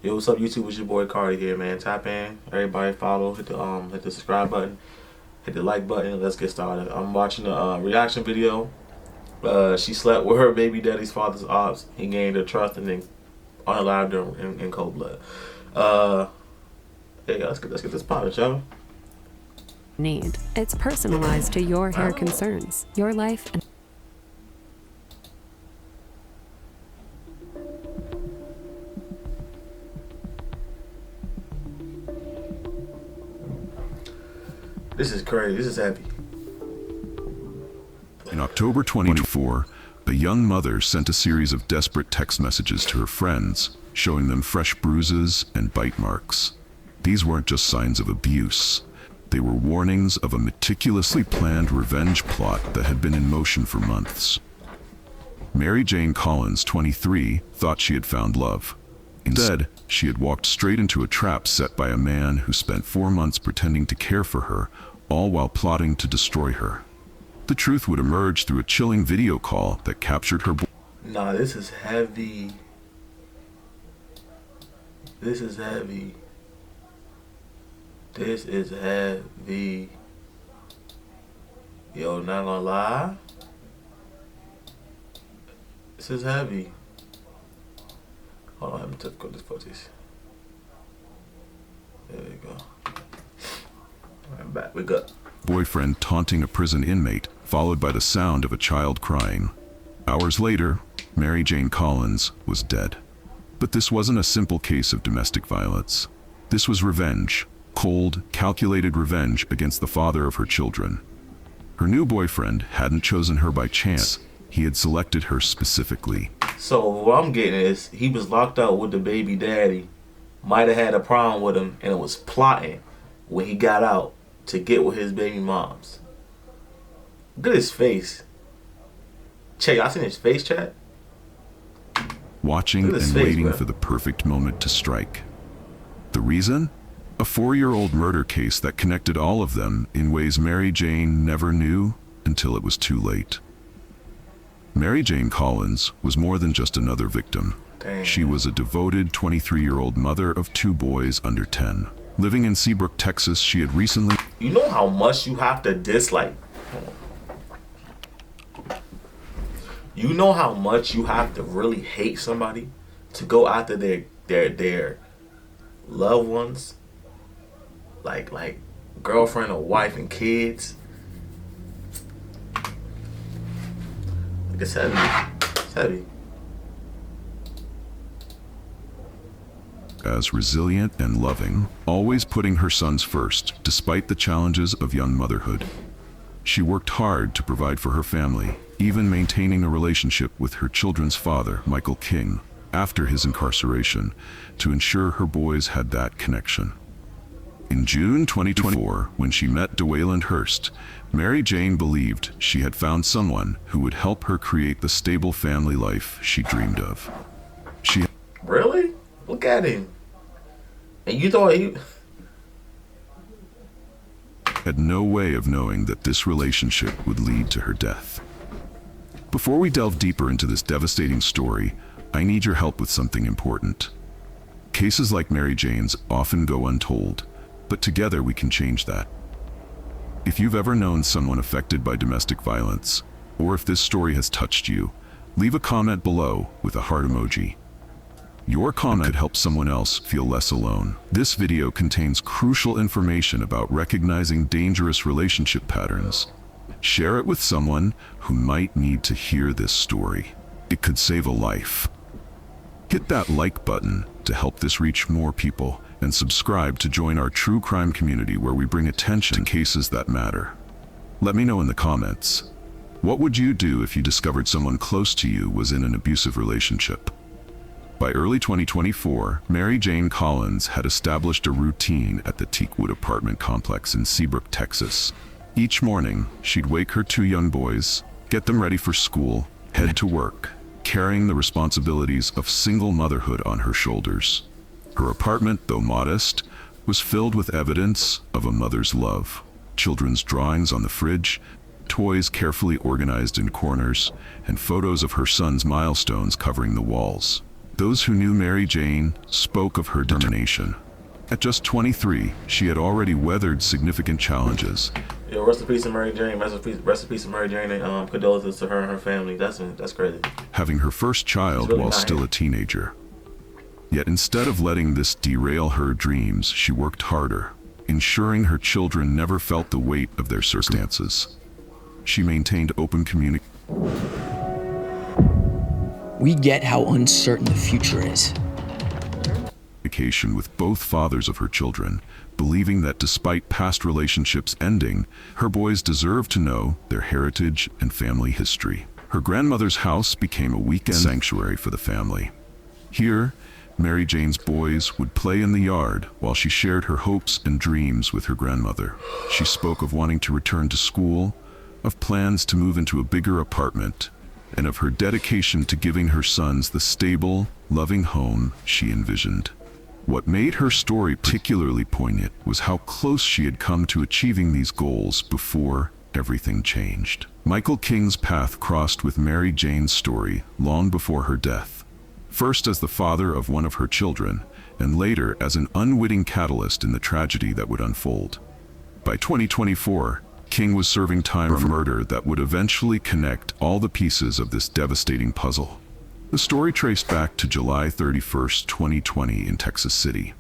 Yo, what's up, YouTube? It's your boy Cardi here, man. Tap in, everybody follow, hit the subscribe button, hit the like button. Let's get started. I'm watching a reaction video. She slept with her baby daddy's father's Opps. He gained her trust and then unalived her in cold blood. Yeah, let's get this poppin', y'all. Need. It's personalized to your hair concerns, your life, and This is crazy. This is heavy. In October 2024, a young mother sent a series of desperate text messages to her friends, showing them fresh bruises and bite marks. These weren't just signs of abuse. They were warnings of a meticulously planned revenge plot that had been in motion for months. Mary Jane Collins, 23, thought she had found love. Instead, she had walked straight into a trap set by a man who spent 4 months pretending to care for her, all while plotting to destroy her. The truth would emerge through a chilling video call that captured her. Nah, this is heavy. This is heavy. This is heavy. Yo, not gonna lie. This is heavy. Hold on, let me just go this footage. There we go. Alright, back. We got Boyfriend taunting a prison inmate, followed by the sound of a child crying. Hours later, Mary Jane Collins was dead. But this wasn't a simple case of domestic violence. This was revenge. Cold, calculated revenge against the father of her children. Her new boyfriend hadn't chosen her by chance. He had selected her specifically. So what I'm getting is he was locked up with the baby daddy, might have had a problem with him, and it was plotting when he got out to get with his baby moms. Look at his face. Check, y'all seen his face, chat? Watching and waiting for the perfect moment to strike. The reason? A 4-year-old murder case that connected all of them in ways Mary Jane never knew until it was too late. Mary Jane Collins was more than just another victim. Dang. She was a devoted 23-year-old mother of 2 boys under 10. Living in Seabrook, Texas, she had recently... You know how much you have to dislike? You know how much you have to really hate somebody to go after their loved ones? Like girlfriend or wife and kids? It's heavy. It's heavy. As resilient and loving, always putting her sons first, despite the challenges of young motherhood. She worked hard to provide for her family, even maintaining a relationship with her children's father, Michael King, after his incarceration, to ensure her boys had that connection. In June 2024, when she met DeWayland Hurst, Mary Jane believed she had found someone who would help her create the stable family life she dreamed of. She Really? Look at him. And you thought he... had no way of knowing that this relationship would lead to her death. Before we delve deeper into this devastating story, I need your help with something important. Cases like Mary Jane's often go untold, but together we can change that. If you've ever known someone affected by domestic violence, or if this story has touched you, leave a comment below with a heart emoji. Your comment could help someone else feel less alone. This video contains crucial information about recognizing dangerous relationship patterns. Share it with someone who might need to hear this story. It could save a life. Hit that like button to help this reach more people, and subscribe to join our true crime community where we bring attention to cases that matter. Let me know in the comments. What would you do if you discovered someone close to you was in an abusive relationship? By early 2024, Mary Jane Collins had established a routine at the Teakwood apartment complex in Seabrook, Texas. Each morning, she'd wake her 2 young boys, get them ready for school, head to work, carrying the responsibilities of single motherhood on her shoulders. Her apartment, though modest, was filled with evidence of a mother's love. Children's drawings on the fridge, toys carefully organized in corners, and photos of her son's milestones covering the walls. Those who knew Mary Jane spoke of her determination. At just 23, she had already weathered significant challenges. Yo, rest in peace to Mary Jane. Rest in peace to Mary Jane, and condolences to her and her family. That's crazy. Having her first child Really while still a teenager. Yet instead of letting this derail her dreams, she worked harder, ensuring her children never felt the weight of their circumstances. She maintained open communication. We get how uncertain the future is. With both fathers of her children, believing that despite past relationships ending, her boys deserved to know their heritage and family history. Her grandmother's house became a weekend sanctuary for the family. Here, Mary Jane's boys would play in the yard while she shared her hopes and dreams with her grandmother. She spoke of wanting to return to school, of plans to move into a bigger apartment, and of her dedication to giving her sons the stable, loving home she envisioned. What made her story particularly poignant was how close she had come to achieving these goals before everything changed. Michael King's path crossed with Mary Jane's story long before her death, first as the father of one of her children, and later as an unwitting catalyst in the tragedy that would unfold. By 2024, King was serving time for murder that would eventually connect all the pieces of this devastating puzzle. The story traced back to July 31st, 2020 in Texas City.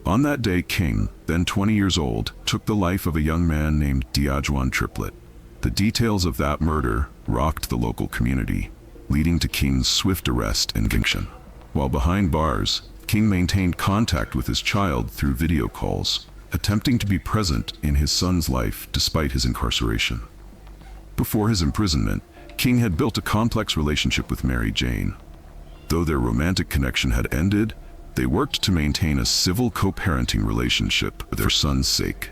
On that day, King, then 20 years old, took the life of a young man named Diajuan Triplett. The details of that murder rocked the local community, leading to King's swift arrest and conviction. While behind bars, King maintained contact with his child through video calls, attempting to be present in his son's life despite his incarceration. Before his imprisonment, King had built a complex relationship with Mary Jane. Though their romantic connection had ended, they worked to maintain a civil co-parenting relationship for their son's sake.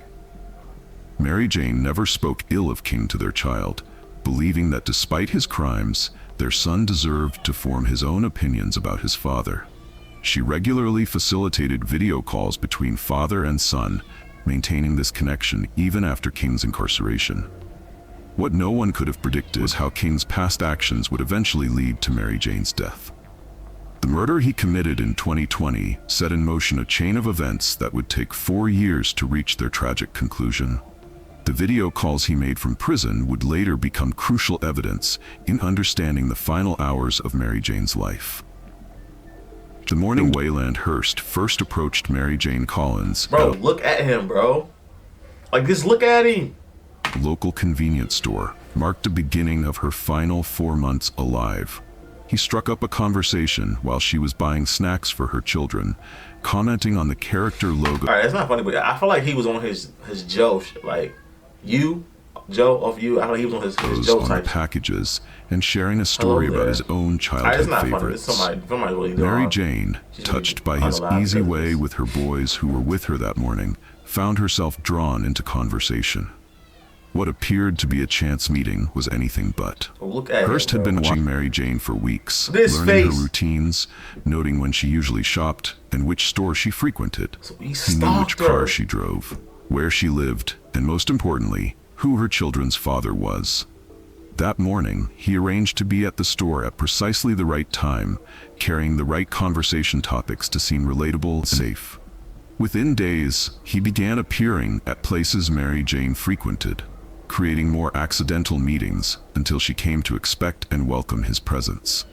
Mary Jane never spoke ill of King to their child, believing that despite his crimes, their son deserved to form his own opinions about his father. She regularly facilitated video calls between father and son, maintaining this connection even after King's incarceration. What no one could have predicted was how King's past actions would eventually lead to Mary Jane's death. The murder he committed in 2020 set in motion a chain of events that would take 4 years to reach their tragic conclusion. The video calls he made from prison would later become crucial evidence in understanding the final hours of Mary Jane's life. The morning Wayland Hurst first approached Mary Jane Collins. Bro, look at him, bro. Like, just look at him. Local convenience store marked the beginning of her final 4 months alive. He struck up a conversation while she was buying snacks for her children, commenting on the character logo. Alright, it's not funny, but I feel like he was on his Joe shit. Like, Joe of you. I feel like he was on his Joe on type the packages and sharing a story about his own childhood it's not favorites. Funny. It's somebody really Mary Jane, touched by his easy way with her boys who were with her that morning, found herself drawn into conversation. What appeared to be a chance meeting was anything but. Hurst had been watching Mary Jane for weeks, learning her routines, noting when she usually shopped and which store she frequented. He knew which car she drove, where she lived, and most importantly, who her children's father was. That morning, he arranged to be at the store at precisely the right time, carrying the right conversation topics to seem relatable and safe. Within days, he began appearing at places Mary Jane frequented, creating more accidental meetings until she came to expect and welcome his presence.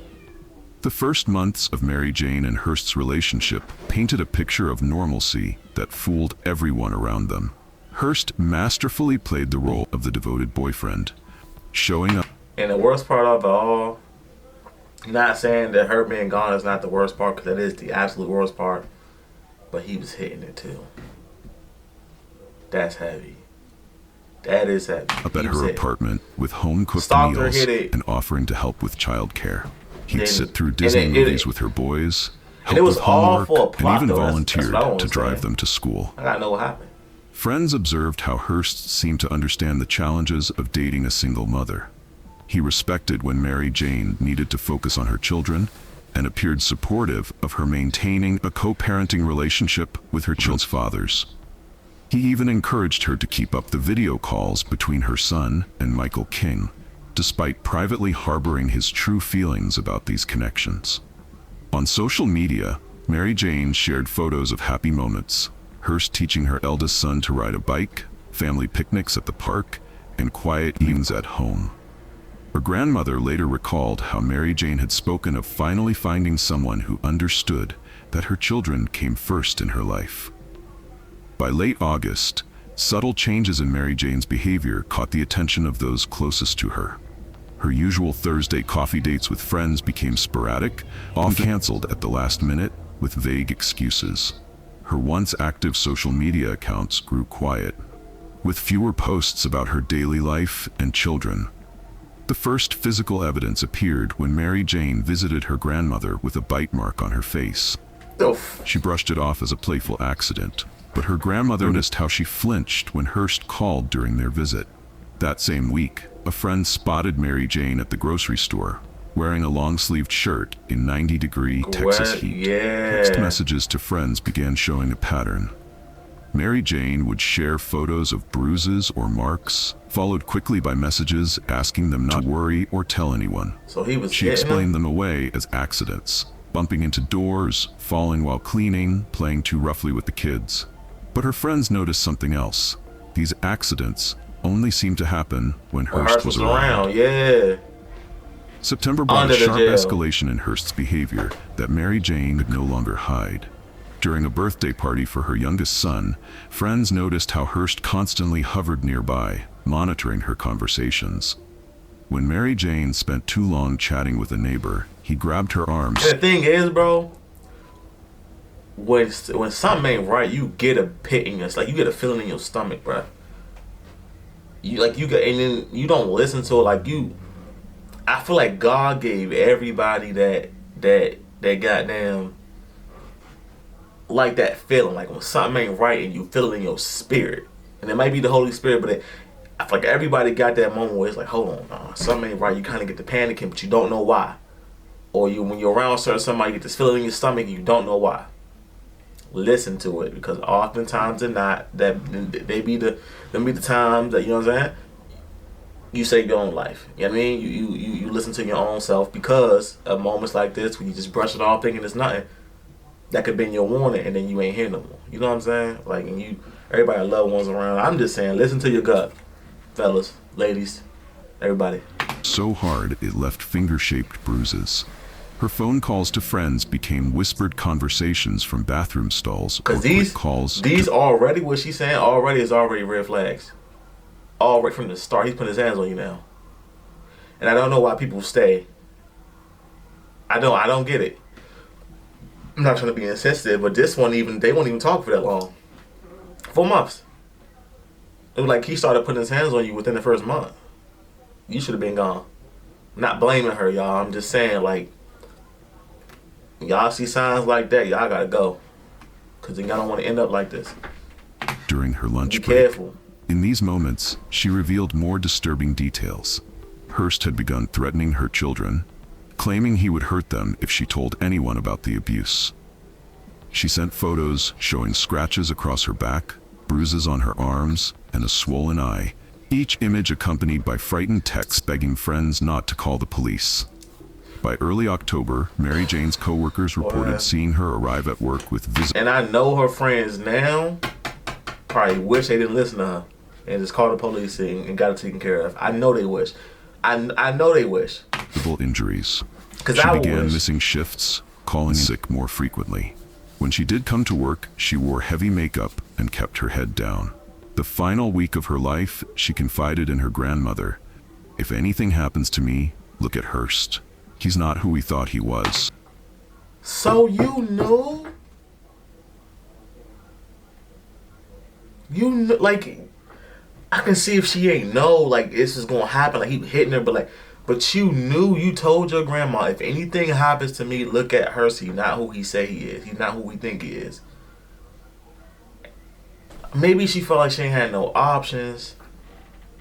The first months of Mary Jane and Hurst's relationship painted a picture of normalcy that fooled everyone around them. Hurst masterfully played the role of the devoted boyfriend, showing up. And the worst part of it all, not saying that her being gone is not the worst part, because that is the absolute worst part, but he was hitting it too. That's heavy. That is heavy. Up at her apartment with home-cooked meals and offering to help with childcare. He'd sit through Disney movies with her boys, help with homework, and even volunteered to drive them to school. I gotta know what happened. Friends observed how Hurst seemed to understand the challenges of dating a single mother. He respected when Mary Jane needed to focus on her children and appeared supportive of her maintaining a co-parenting relationship with her children's fathers. He even encouraged her to keep up the video calls between her son and Michael King, despite privately harboring his true feelings about these connections. On social media, Mary Jane shared photos of happy moments, Hearst teaching her eldest son to ride a bike, family picnics at the park, and quiet evenings at home. Her grandmother later recalled how Mary Jane had spoken of finally finding someone who understood that her children came first in her life. By late August, subtle changes in Mary Jane's behavior caught the attention of those closest to her. Her usual Thursday coffee dates with friends became sporadic, often canceled at the last minute with vague excuses. Her once active social media accounts grew quiet, with fewer posts about her daily life and children. The first physical evidence appeared when Mary Jane visited her grandmother with a bite mark on her face. Oof. She brushed it off as a playful accident, but her grandmother noticed how she flinched when Hearst called during their visit. That same week, a friend spotted Mary Jane at the grocery store, wearing a long-sleeved shirt in 90-degree Texas heat. Yeah. Text messages to friends began showing a pattern. Mary Jane would share photos of bruises or marks, followed quickly by messages asking them not to worry or tell anyone. So he was She explained them away as accidents, bumping into doors, falling while cleaning, playing too roughly with the kids. But her friends noticed something else. These accidents only seemed to happen when Hearst was around. Yeah. September brought Under a the sharp jail. escalation in Hearst's behavior that Mary Jane could no longer hide. During a birthday party for her youngest son, friends noticed how Hearst constantly hovered nearby, monitoring her conversations. When Mary Jane spent too long chatting with a neighbor, he grabbed her arms. And the thing is, bro, when something ain't right, you get a pit in your, like you get a feeling in your stomach, bro. You get, and then you don't listen to it. Like I feel like God gave everybody that goddamn, like that feeling, like when something ain't right and you feel it in your spirit, and it might be the Holy Spirit, but I feel like everybody got that moment where it's like, hold on, something ain't right. You kind of get the panicking, but you don't know why. Or when you're around somebody, you get this feeling in your stomach and you don't know why. Listen to it, because oftentimes they're not, they be the times that, you know what I'm saying, you save your own life. You know what I mean? You listen to your own self, because of moments like this when you just brush it off thinking it's nothing. That could be your warning, and then you ain't here no more. You know what I'm saying? Like, and everybody, loved ones around. I'm just saying, listen to your gut, fellas, ladies, everybody. So hard it left finger-shaped bruises. Her phone calls to friends became whispered conversations from bathroom stalls or Because quick calls. these already, what she's saying already is already red flags. Already from the start, he's putting his hands on you now. And I don't know why people stay. I don't get it. I'm not trying to be insensitive, but this one they won't even talk for that long. 4 months. It was like he started putting his hands on you within the first month. You should have been gone. I'm not blaming her, y'all. I'm just saying, like, y'all see signs like that, y'all gotta go. Because y'all don't want to end up like this. During her lunch Be break. careful. In these moments, she revealed more disturbing details. Hearst had begun threatening her children, claiming he would hurt them if she told anyone about the abuse. She sent photos showing scratches across her back, bruises on her arms, and a swollen eye, each image accompanied by frightened texts begging friends not to call the police. By early October, Mary Jane's co-workers reported seeing her arrive at work with visitors. And I know her friends now probably wish they didn't listen to her and just called the police and got it taken care of. I know they wish. I know they wish. Injuries. Because She I began wish. missing shifts, calling sick more frequently. When she did come to work, she wore heavy makeup and kept her head down. The final week of her life, she confided in her grandmother, "If anything happens to me, look at Hearst. He's not who we thought he was." So you knew? You know, like, I can see if she ain't know, like, this is gonna happen, like, he hitting her, but you knew, you told your grandma, if anything happens to me, look at Hearst. He's not who he say he is. He's not who we think he is. Maybe she felt like she ain't had no options.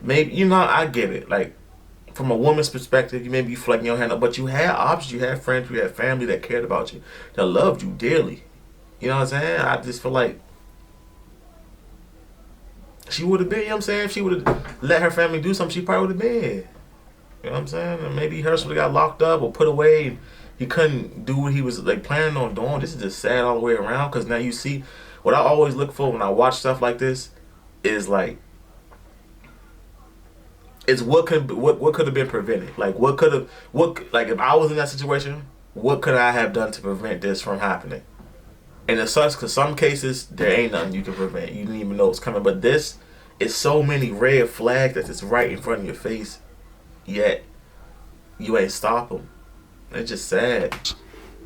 Maybe, you know, I get it. Like, from a woman's perspective, maybe you feel like you don't have no, but you had options. You had friends, you had family that cared about you, that loved you dearly. You know what I'm saying? I just feel like she would have been, you know what I'm saying? If she would have let her family do something, she probably would have been. You know what I'm saying? And maybe Hearst would have got locked up or put away, He couldn't do what he was like planning on doing. This is just sad all the way around. Because now you see, what I always look for when I watch stuff like this is like, it's what could have been prevented. Like like if I was in that situation, what could I have done to prevent this from happening? And it sucks because some cases there ain't nothing you can prevent. You didn't even know it's coming. But this is so many red flags that it's right in front of your face, yet you ain't stop them. It's just sad.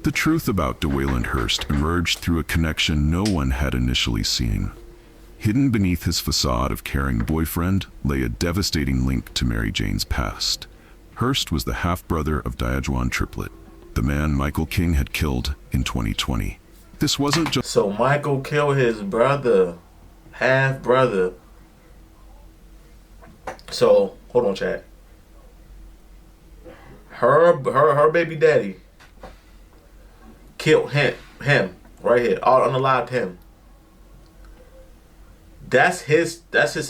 The truth about DeWayland Hurst emerged through a connection no one had initially seen. Hidden beneath his facade of caring boyfriend lay a devastating link to Mary Jane's past. Hurst was the half-brother of Diajuan Triplet, the man Michael King had killed in 2020. This wasn't just... So Michael killed his brother, half-brother. So, hold on, chat. Her baby daddy killed him right here, all unalived him. That's his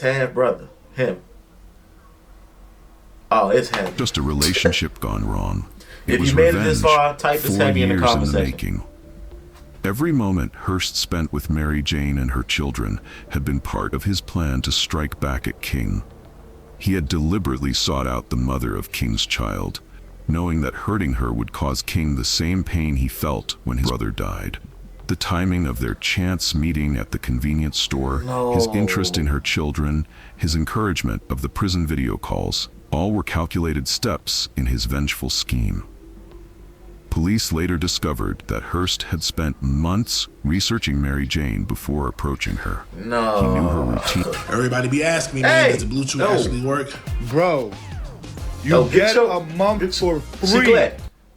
half brother, him. Oh, it's him. Just a relationship gone wrong. It If was you made it revenge, this far, type this 4 heavy in the years comment section. making. Every moment Hurst spent with Mary Jane and her children had been part of his plan to strike back at King. He had deliberately sought out the mother of King's child, knowing that hurting her would cause King the same pain he felt when his brother died. The timing of their chance meeting at the convenience store, his interest in her children, his encouragement of the prison video calls, all were calculated steps in his vengeful scheme. Police later discovered that Hurst had spent months researching Mary Jane before approaching her. No. He knew her routine. Everybody be asking me, man, does the Bluetooth actually work? Bro, you get a month for free.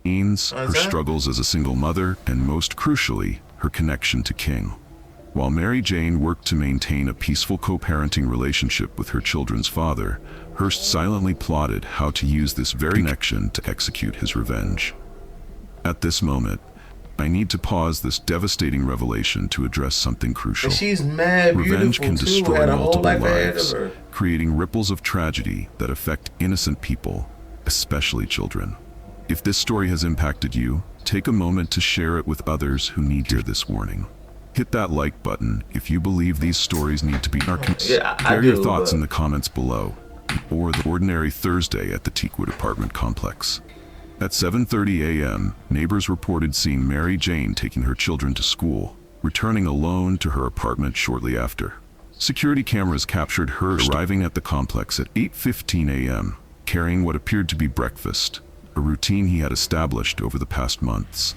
Her struggles as a single mother, and most crucially, her connection to King. While Mary Jane worked to maintain a peaceful co-parenting relationship with her children's father, Hurst silently plotted how to use this very connection to execute his revenge. At this moment, I need to pause this devastating revelation to address something crucial. And she's mad Revenge can beautiful too. destroy Had a whole multiple life ahead lives, of her. creating ripples of tragedy that affect innocent people, especially children. If this story has impacted you, take a moment to share it with others who need to hear this warning. Hit that like button if you believe these stories need to be narcotics. Share your thoughts in the comments below, or the ordinary Thursday at the Teakwood apartment complex. At 7:30 a.m., neighbors reported seeing Mary Jane taking her children to school, returning alone to her apartment shortly after. Security cameras captured her arriving at the complex at 8:15 a.m., carrying what appeared to be breakfast, a routine he had established over the past months.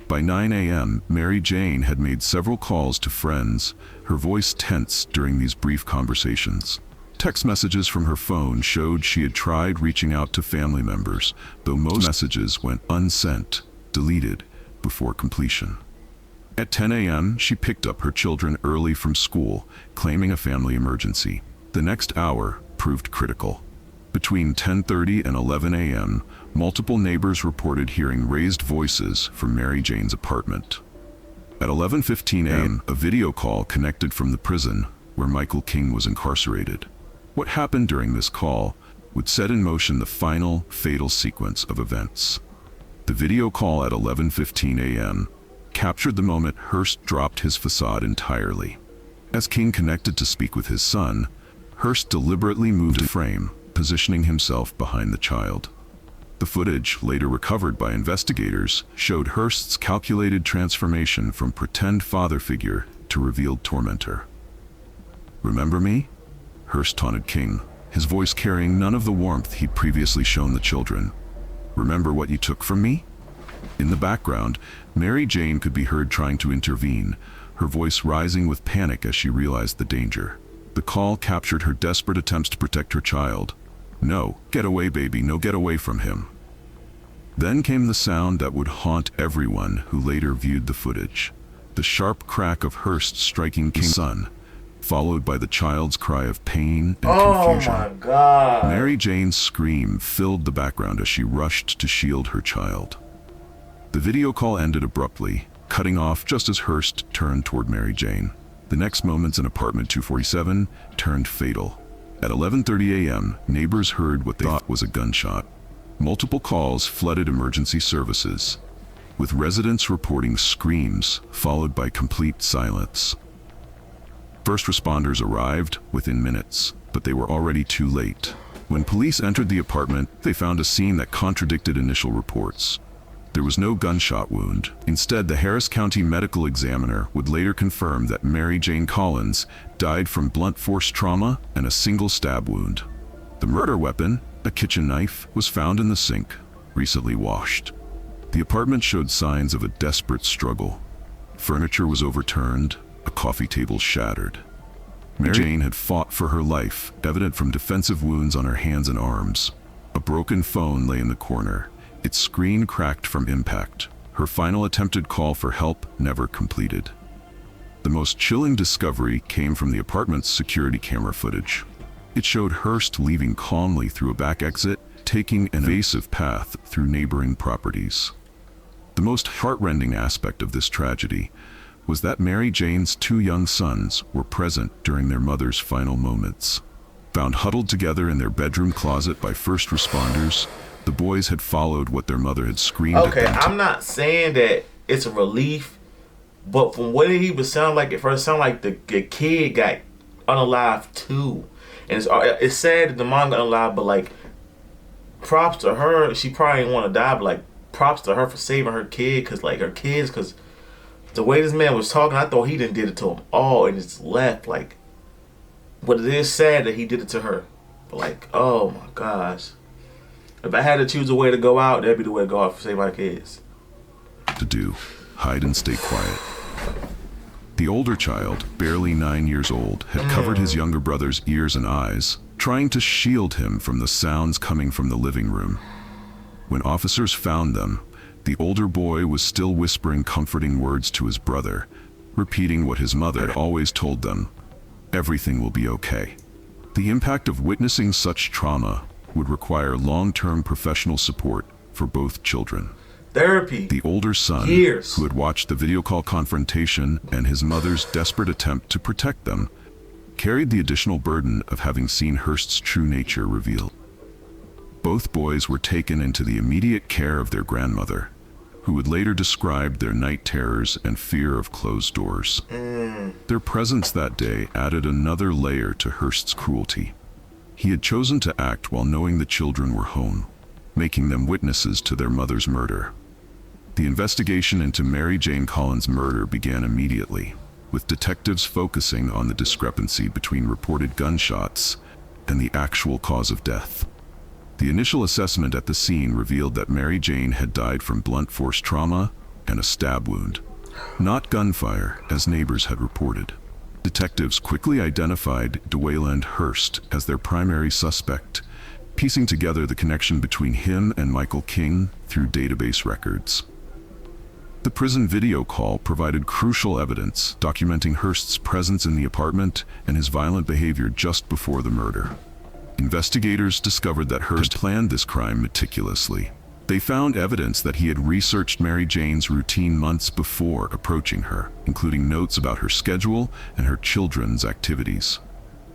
By 9 a.m., Mary Jane had made several calls to friends, her voice tense during these brief conversations. Text messages from her phone showed she had tried reaching out to family members, though most messages went unsent, deleted, before completion. At 10 a.m., she picked up her children early from school, claiming a family emergency. The next hour proved critical. Between 10:30 and 11 a.m., multiple neighbors reported hearing raised voices from Mary Jane's apartment. At 11:15 a.m., a video call connected from the prison where Michael King was incarcerated. What happened during this call would set in motion the final, fatal sequence of events. The video call at 11:15 a.m. captured the moment Hurst dropped his facade entirely. As King connected to speak with his son, Hurst deliberately moved a frame, positioning himself behind the child. The footage, later recovered by investigators, showed Hurst's calculated transformation from pretend father figure to revealed tormentor. "Remember me?" Hurst taunted King, his voice carrying none of the warmth he'd previously shown the children. "Remember what you took from me?" In the background, Mary Jane could be heard trying to intervene, her voice rising with panic as she realized the danger. The call captured her desperate attempts to protect her child. "No, get away, baby, no, get away from him." Then came the sound that would haunt everyone who later viewed the footage. The sharp crack of Hurst striking King's son, followed by the child's cry of pain and confusion. Oh my God. Mary Jane's scream filled the background as she rushed to shield her child. The video call ended abruptly, cutting off just as Hurst turned toward Mary Jane. The next moments in apartment 247 turned fatal. At 11:30 a.m., neighbors heard what they thought was a gunshot. multiple calls flooded emergency services, with residents reporting screams followed by complete silence. First responders arrived within minutes, but they were already too late. When police entered the apartment, they found a scene that contradicted initial reports. There was no gunshot wound. Instead, the Harris County medical examiner would later confirm that Mary Jane Collins died from blunt force trauma and a single stab wound. The murder weapon, a kitchen knife, was found in the sink, recently washed. The apartment showed signs of a desperate struggle. Furniture was overturned, a coffee table shattered. Mary Jane had fought for her life, evident from defensive wounds on her hands and arms. A broken phone lay in the corner, its screen cracked from impact. Her final attempted call for help never completed. The most chilling discovery came from the apartment's security camera footage. It showed Hurst leaving calmly through a back exit, taking an evasive path through neighboring properties. The most heartrending aspect of this tragedy was that Mary Jane's 2 young sons were present during their mother's final moments. Found huddled together in their bedroom closet by first responders, the boys had followed what their mother had screamed at them. I'm not saying that it's a relief, but from what he was sounding like at first, it sounded like the kid got unalived too. And it's sad that the mom got unalived, but like, props to her. She probably didn't want to die, but like, props to her for saving her kid, because the way this man was talking, I thought he done did it to them all and just left. Like, but it is sad that he did it to her. But like, oh my gosh. If I had to choose a way to go out, that'd be the way to go out to save my kids. To do, hide and stay quiet. The older child, barely 9 years old, had covered his younger brother's ears and eyes, trying to shield him from the sounds coming from the living room. When officers found them, the older boy was still whispering comforting words to his brother, repeating what his mother had always told them: everything will be okay. The impact of witnessing such trauma would require long-term professional support for both children. Therapy. The older son, Years. who had watched the video call confrontation and his mother's desperate attempt to protect them, carried the additional burden of having seen Hurst's true nature revealed. Both boys were taken into the immediate care of their grandmother, who would later describe their night terrors and fear of closed doors. Their presence that day added another layer to Hurst's cruelty. He had chosen to act while knowing the children were home, making them witnesses to their mother's murder. The investigation into Mary Jane Collins' murder began immediately, with detectives focusing on the discrepancy between reported gunshots and the actual cause of death. The initial assessment at the scene revealed that Mary Jane had died from blunt force trauma and a stab wound, not gunfire, as neighbors had reported. Detectives quickly identified lled Hurst as their primary suspect, piecing together the connection between him and Michael King through database records. The prison video call provided crucial evidence documenting Hurst's presence in the apartment and his violent behavior just before the murder. Investigators discovered that Hurst planned this crime meticulously. They found evidence that he had researched Mary Jane's routine months before approaching her, including notes about her schedule and her children's activities.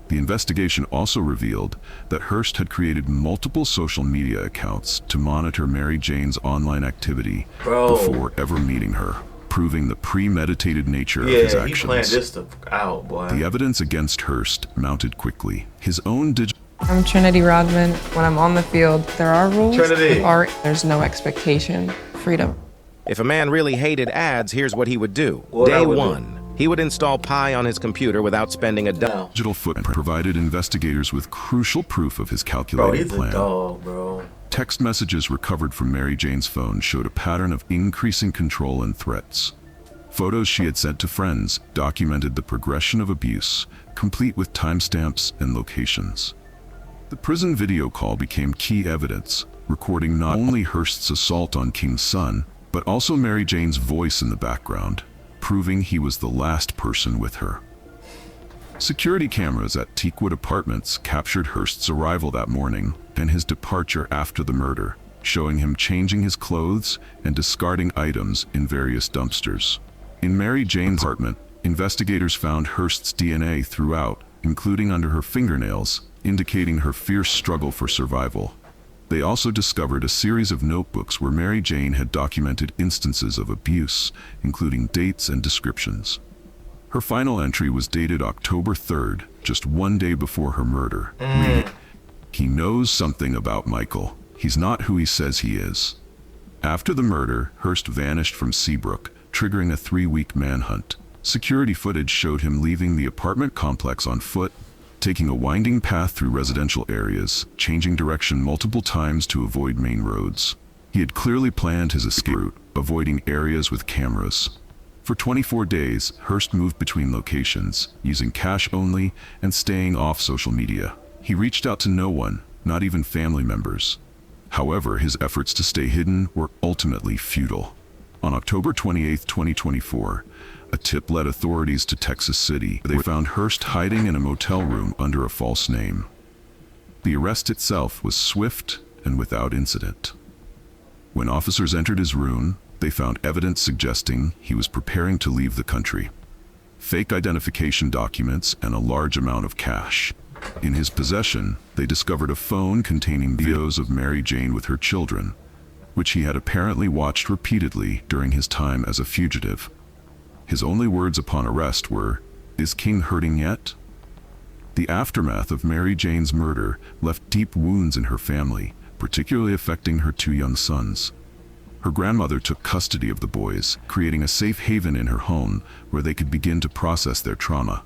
The investigation also revealed that Hurst had created multiple social media accounts to monitor Mary Jane's online activity before ever meeting her, proving the premeditated nature of his actions. He planned this stuff out, boy. The evidence against Hurst mounted quickly. His own digital... I'm Trinity Rodman. When I'm on the field, there are rules. Trinity. There's no expectation. Freedom. If a man really hated ads, here's what he would do. What I Day would one, he would install Pi on his computer without spending a dime. Digital footprint provided investigators with crucial proof of his Bro, calculated he's plan. a dog, bro. Text messages recovered from Mary Jane's phone showed a pattern of increasing control and threats. Photos she had sent to friends documented the progression of abuse, complete with timestamps and locations. The prison video call became key evidence, recording not only Hurst's assault on King's son, but also Mary Jane's voice in the background, proving he was the last person with her. Security cameras at Teakwood Apartments captured Hurst's arrival that morning and his departure after the murder, showing him changing his clothes and discarding items in various dumpsters. In Mary Jane's apartment, investigators found Hurst's DNA throughout, including under her fingernails, indicating her fierce struggle for survival. They also discovered a series of notebooks where Mary Jane had documented instances of abuse, including dates and descriptions. Her final entry was dated October 3rd, just one day before her murder. Reading, "He knows something about Michael. He's not who he says he is." After the murder, Hearst vanished from Seabrook, triggering a 3-week manhunt. Security footage showed him leaving the apartment complex on foot, taking a winding path through residential areas, changing direction multiple times to avoid main roads. He had clearly planned his escape route, avoiding areas with cameras. For 24 days, Hearst moved between locations, using cash only and staying off social media. He reached out to no one, not even family members. However, his efforts to stay hidden were ultimately futile. On October 28, 2024, a tip led authorities to Texas City. They found Hearst hiding in a motel room under a false name. The arrest itself was swift and without incident. When officers entered his room, they found evidence suggesting he was preparing to leave the country. Fake identification documents and a large amount of cash. In his possession, they discovered a phone containing videos of Mary Jane with her children, which he had apparently watched repeatedly during his time as a fugitive. His only words upon arrest were, "Is King hurting yet?" The aftermath of Mary Jane's murder left deep wounds in her family, particularly affecting her 2 young sons. Her grandmother took custody of the boys, creating a safe haven in her home where they could begin to process their trauma.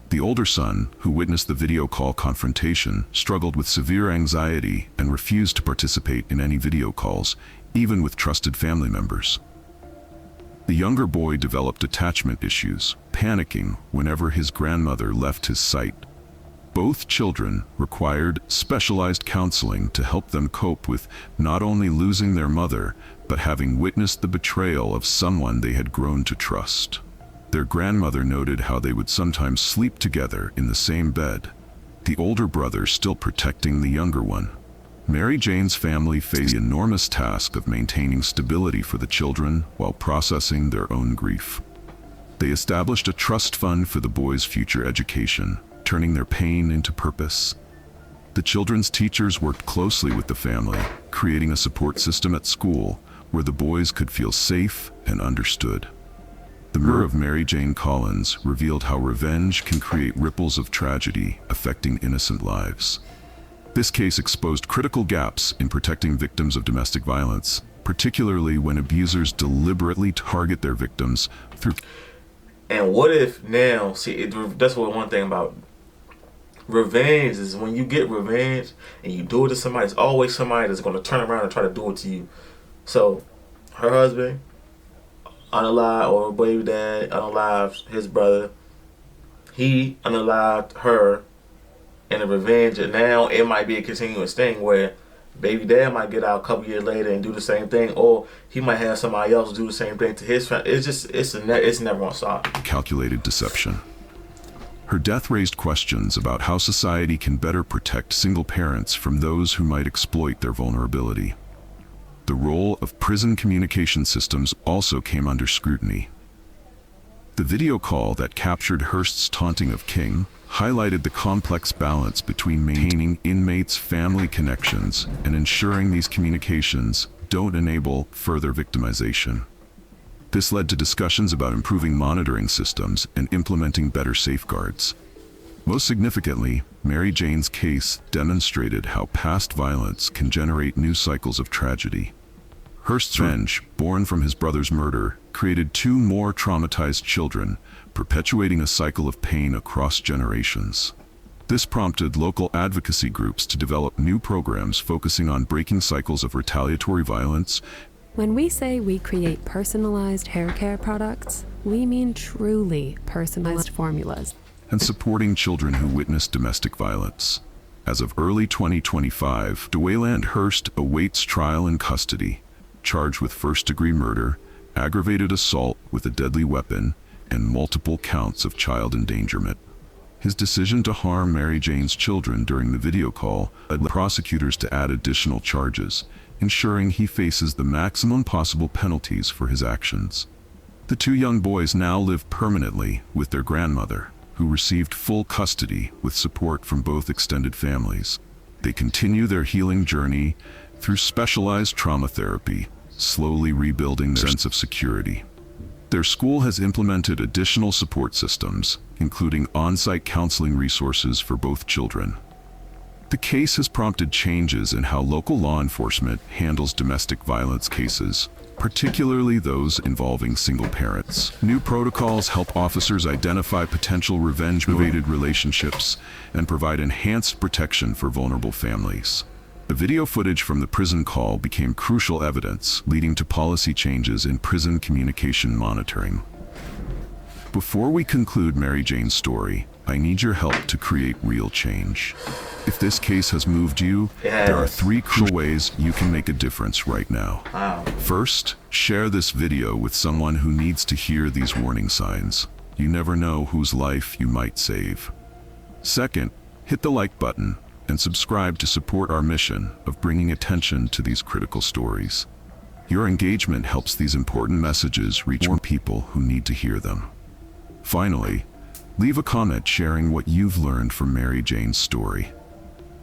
The older son, who witnessed the video call confrontation, struggled with severe anxiety and refused to participate in any video calls, even with trusted family members. The younger boy developed attachment issues, panicking whenever his grandmother left his sight. Both children required specialized counseling to help them cope with not only losing their mother, but having witnessed the betrayal of someone they had grown to trust. Their grandmother noted how they would sometimes sleep together in the same bed, the older brother still protecting the younger one. Mary Jane's family faced the enormous task of maintaining stability for the children while processing their own grief. They established a trust fund for the boys' future education, turning their pain into purpose. The children's teachers worked closely with the family, creating a support system at school where the boys could feel safe and understood. The murder of Mary Jane Collins revealed how revenge can create ripples of tragedy affecting innocent lives. This case exposed critical gaps in protecting victims of domestic violence, particularly when abusers deliberately target their victims through... And what if now, see, that's what one thing about revenge is, when you get revenge and you do it to somebody, it's always somebody that's going to turn around and try to do it to you. So, her husband unalived, or baby dad unalived his brother. He unalived her in a revenge, and now it might be a continuous thing where baby dad might get out a couple years later and do the same thing, or he might have somebody else do the same thing to his family. It's never gonna stop. Calculated deception. Her death raised questions about how society can better protect single parents from those who might exploit their vulnerability. The role of prison communication systems also came under scrutiny. The video call that captured Hearst's taunting of King highlighted the complex balance between maintaining inmates' family connections and ensuring these communications don't enable further victimization. This led to discussions about improving monitoring systems and implementing better safeguards. Most significantly, Mary Jane's case demonstrated how past violence can generate new cycles of tragedy. Hearst's revenge, born from his brother's murder, created 2 more traumatized children, perpetuating a cycle of pain across generations. This prompted local advocacy groups to develop new programs focusing on breaking cycles of retaliatory violence. When we say we create personalized hair care products, we mean truly personalized formulas. And supporting children who witness domestic violence. As of early 2025, DeWayland Hearst awaits trial in custody, charged with first-degree murder, aggravated assault with a deadly weapon, and multiple counts of child endangerment. His decision to harm Mary Jane's children during the video call led prosecutors to add additional charges, ensuring he faces the maximum possible penalties for his actions. The 2 young boys now live permanently with their grandmother, who received full custody with support from both extended families. They continue their healing journey through specialized trauma therapy, slowly rebuilding their sense of security. Their school has implemented additional support systems, including on-site counseling resources for both children. The case has prompted changes in how local law enforcement handles domestic violence cases, particularly those involving single parents. New protocols help officers identify potential revenge-motivated relationships and provide enhanced protection for vulnerable families. The video footage from the prison call became crucial evidence, leading to policy changes in prison communication monitoring. Before we conclude Mary Jane's story, I need your help to create real change. If this case has moved you, there are 3 crucial ways you can make a difference right now. Wow. First, share this video with someone who needs to hear these warning signs. You never know whose life you might save. Second, hit the like button and subscribe to support our mission of bringing attention to these critical stories. Your engagement helps these important messages reach more people who need to hear them. Finally, leave a comment sharing what you've learned from Mary Jane's story.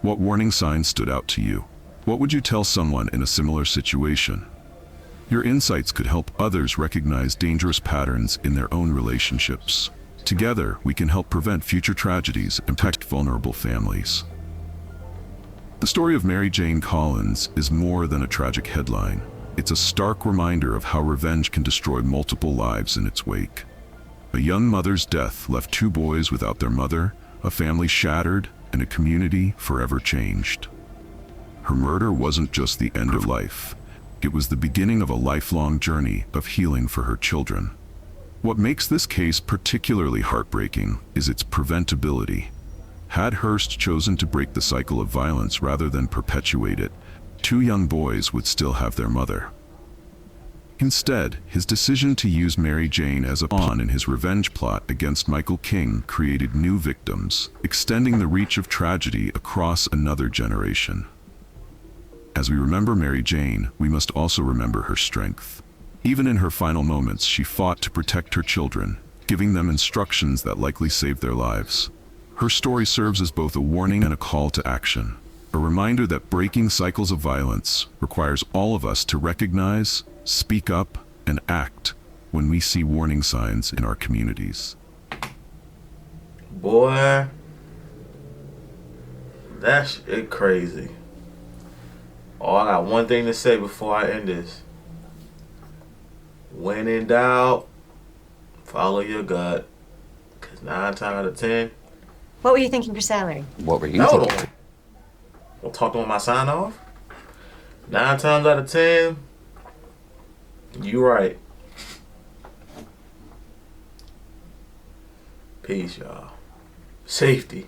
What warning signs stood out to you? What would you tell someone in a similar situation? Your insights could help others recognize dangerous patterns in their own relationships. Together, we can help prevent future tragedies and protect vulnerable families. The story of Mary Jane Collins is more than a tragic headline. It's a stark reminder of how revenge can destroy multiple lives in its wake. A young mother's death left 2 boys without their mother, a family shattered, and a community forever changed. Her murder wasn't just the end of life. It was the beginning of a lifelong journey of healing for her children. What makes this case particularly heartbreaking is its preventability. Had Hearst chosen to break the cycle of violence rather than perpetuate it, 2 young boys would still have their mother. Instead, his decision to use Mary Jane as a pawn in his revenge plot against Michael King created new victims, extending the reach of tragedy across another generation. As we remember Mary Jane, we must also remember her strength. Even in her final moments, she fought to protect her children, giving them instructions that likely saved their lives. Her story serves as both a warning and a call to action, a reminder that breaking cycles of violence requires all of us to recognize, speak up, and act when we see warning signs in our communities. Boy, that shit crazy. Oh, I got one thing to say before I end this. When in doubt, follow your gut. Because 9 times out of 10, What were you thinking for salary? What were you no, thinking? don't talk on my sign off. 9 times out of 10, you right. Peace, y'all. Safety.